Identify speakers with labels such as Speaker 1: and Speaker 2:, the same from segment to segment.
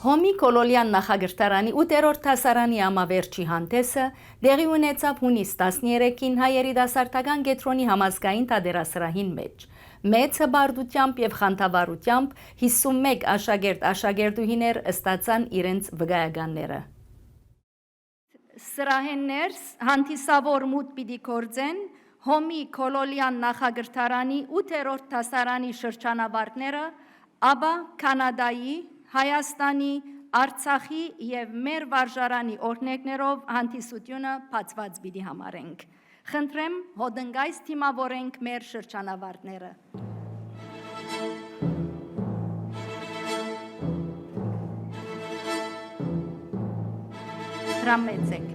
Speaker 1: Հոմի Կոլոլյան նախագահարանի 8-րդ դասարանի ամավերջի հանդեսը դեղի ունեցավ հունիս 13-ին հայերի դասարտական կենտրոնի համազգային տադերասրահին մեջ։ Մեծ հբարդությամբ եւ խանդավառությամբ 51 աշակերտ-աշակերտուհիներ ստացան իրենց վկայականները։ Սրահեններ հանդիսավոր մուտ պիտի կործեն Հոմի Կոլոլյան նախագահարանի 8-րդ դասարանի շրջանավարտները, ապա Կանադայի, Հայաստանի, Արցախի եւ մեր վարժարանի օրհնեկներով հանդիսությունը բացված պիտի համարենք։ Խնդրեմ հոդնգայս թիմավորենք մեր շրջանավարտները։ Հրամեցեք։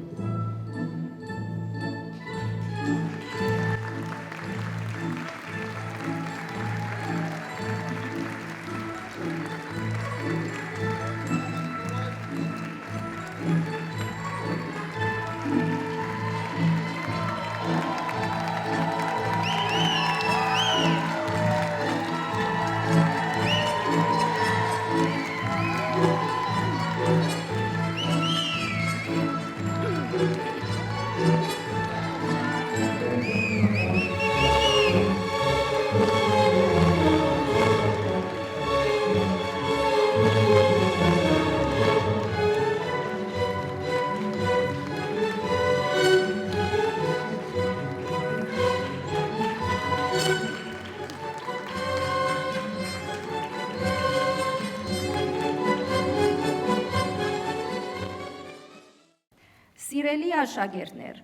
Speaker 1: Սիրելի աշակերտներ,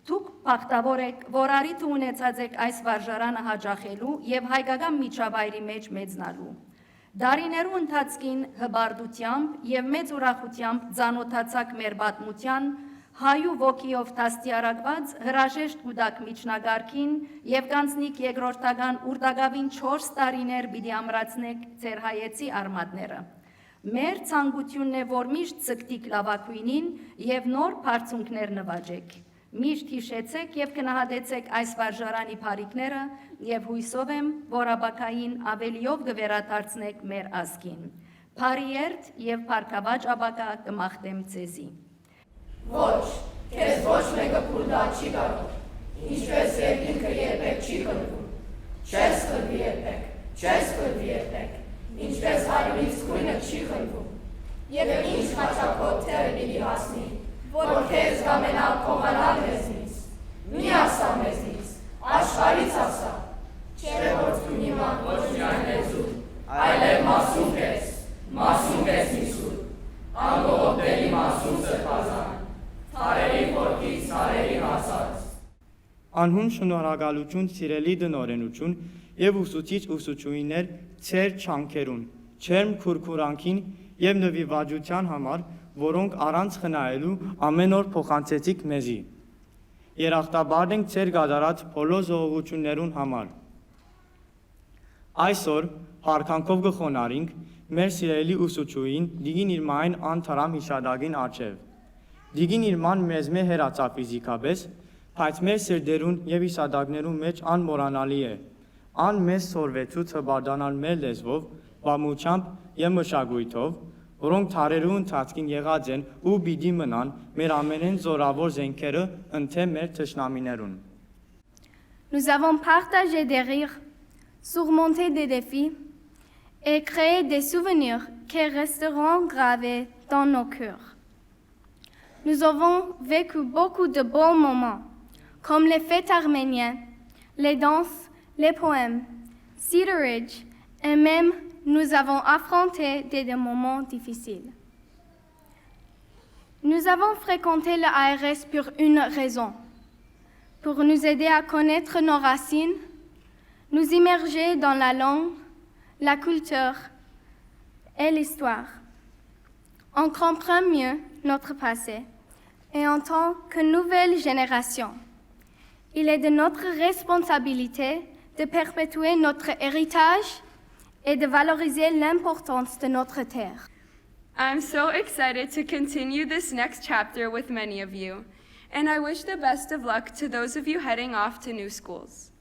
Speaker 1: դուք բախտավոր եք, որ արիթ ունեցած եք այս վարժարանը հաճախելու եւ հայկական միջավայրի մեջ մեծնալու։ Դարիներու ընթացքին հբարդությամբ եւ մեծ ուրախությամբ ծանոթացաք մեր պատմության, հայու ոգիով դաստիարակված հրաժեշտ կուտակ միջնագարքին եւ կանցնիկ երկրորդական ուրդագավին 4 տարիներ պիտի ամրացնեք ձեր հայեցի արմատները։ Մեր ցանկությունն է, որ միշտ ցկտիկ լավակույնին եւ նոր բարձունքներ նվաճեք։ Միշտ հիշեցեք եւ գնահատեցեք այս վարժարանի բարիկները եւ հույսով եմ, որ ապակային ավելիով կվերադարձնեք մեր ազգին։ Բարի երթ եւ բարգավաճ ապակա կմաղթեմ ձեզի։
Speaker 2: Ոչ, քեզ ոչ մեկը փուլդա չի կարող։ Ինչպես երկինքը երբեք չի խլվում։ Չես խլվի երբեք, չես խլվի երբեք։ Ինչպես հարմից գույնը չի խլվում, և ինչ հաճապոտ թերը պիտի հասնի, որ քեզ կամենա փոխանալ մեզնից, մի ասա մեզնից, աշխարհից ասա, չէ որ դու հիմա ոչ միայն լեզու, այլև մասում ես Հիսուր, անգողոպտելի մասում սրբազան, թարերի խորքից թարերի հասած։
Speaker 3: Անհուն շնորհակալություն, սիրելի դնորենություն եւ ուսուցիչ ուսուցչուհիներ ցեր չանքերուն, չերմ քուրքուրանքին եւ նվիրվածության համար, որոնք առանց խնայելու ամեն օր փոխանցեցիք մեզի։ Երախտաբար ենք ցեր գադարած բոլոր զողողություններուն համար։ Այսօր հարկանքով կխոնարհենք մեր սիրելի ուսուցչուհին Դիգին Իրմային անթարամ հիշադակին արչեւ։ Դիգին Իրման մեզ մե հերացավ ֆիզիկապես, բայց մեր սրդերուն եւ հիշադակներուն մեջ անմոռանալի է։ Ան մեզ սորվեցուց հբարդանալ մեր լեզվով, բամությամբ եւ մշակույթով, որոնք թարերու ընթացքին եղած են ու պիտի մնան մեր ամենեն զորավոր զենքերը ընթե մեր թշնամիներուն։
Speaker 4: Nous avons partagé des rires, surmonté des défis et créé des souvenirs qui resteront gravés dans nos cœurs. Nous avons vécu beaucoup de beaux moments, comme les fêtes arméniennes, les danses, les poèmes, Cedar Ridge, et même nous avons affronté des moments difficiles. Nous avons fréquenté le ARS pour une raison, pour nous aider à connaître nos racines, nous immerger dans la langue, la culture et l'histoire. On comprend mieux notre passé et en tant que nouvelle génération, il est de notre responsabilité de perpétuer notre héritage et de valoriser l'importance de notre terre.
Speaker 5: I'm so excited to continue this next chapter with many of you, and I wish the best of luck to those of you heading off to new schools.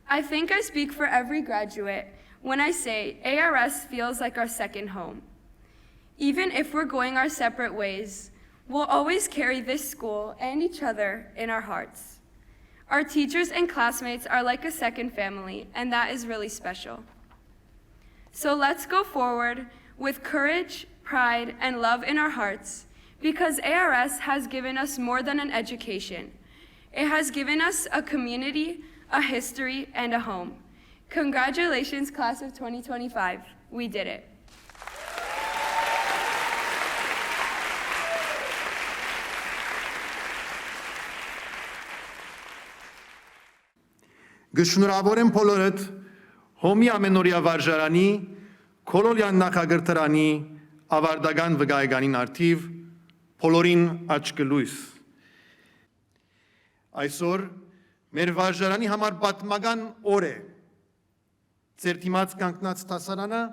Speaker 5: I think I speak for every graduate when I say ARS feels like our second home. Even if we're going our separate ways, we'll always carry this school and each other in our hearts. Our teachers and classmates are like a second family, and that is really special. So let's go forward with courage, pride, and love in our hearts, because ARS has given us more than an education. It has given us a community, a history, and a home. Congratulations, class of 2025. We did it.
Speaker 6: Գշնորհավորեմ բոլորդ հոմի ամենօրյա վարժարանի, Կոլոլյան նախագծարանի, ավարտական վկայականին արդիվ, բոլորին աչքլույս։ Այսօր մեր վարժարանի համար պատմական օր է։ Ձեր դիմաց կանգնած դասարանը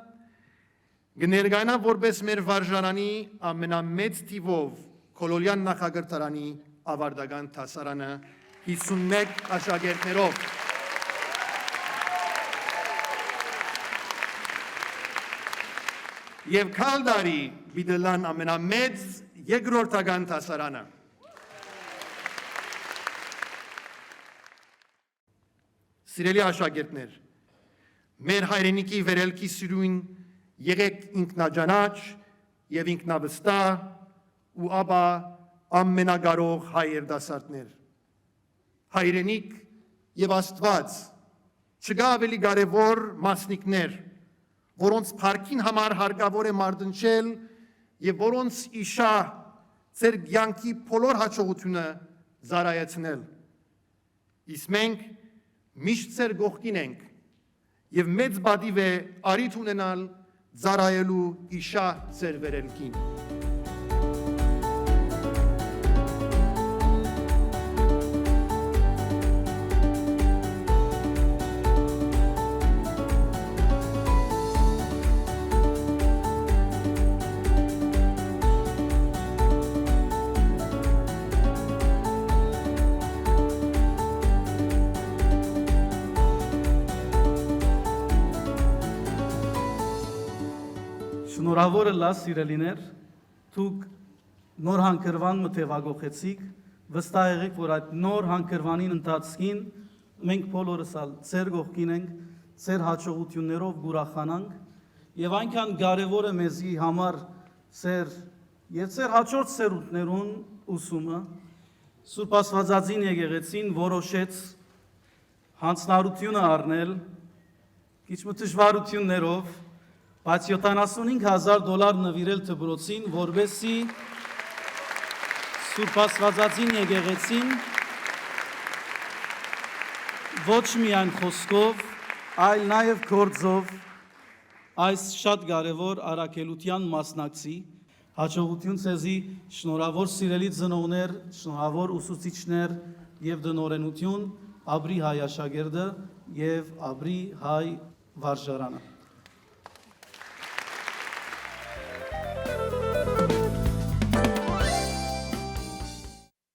Speaker 6: կներկայանա որպես մեր վարժարանի ամենամեծ թիվով Կոլոլյան նախագծարանի ավարտական դասարանը 51 աշակերտներով։ Եվ քալդարի բիդլան ամենամեծ երկրորդական դասարանը։ Սիրելի աշակերտներ, մեր հայրենիքի վերելքի սիրուն եղեք ինքնաջանաչ եւ ինքնավստահ ու ապա ամենակարող հայ երդասարտներ։ Հայրենիք եւ Աստված չկա ավելի կարեւոր մասնիկներ, որոնց փառքին համար հարկավոր է մարտնչել եւ որոնց իշա ձեր կյանքի բոլոր հաջողությունը զարայացնել։ Իսկ մենք միշտ ձեր կողքին ենք եւ մեծ բադիվ է արիթ ունենալ զարայելու իշա ձեր վերելքին։
Speaker 7: Շնորհավոր լաս սիրելիներ, դուք նոր հանգրվան մտևագողեցիք, վստահ եղեք, որ այդ նոր հանգրվանին ընթացքին մենք բոլորս ձեր կողքին ենք, ձեր հաջողություններով կուրախանանք եւ այնքան կարեւոր է մեզի համար ձեր հաջորդ սերունդներուն ուսումը Սուրբ Աստվածածին եկեղեցին որոշեց հանձնարարությունը առնել քիչ դժվարություններով բայց $75,000 նվիրել դպրոցին, որովհետեւ Սուրբ Աստվածածին եկեղեցին ոչ միայն խոսքով, այլ նաև գործով այս շատ կարևոր առաքելության մասնակցի, հաջողություն ցեզի, շնորհավոր սիրելի ծնողներ, շնորհավոր ուսուցիչներ եւ դնորենություն, ապրի հայ աշակերտը եւ ապրի հայ վարժարանը։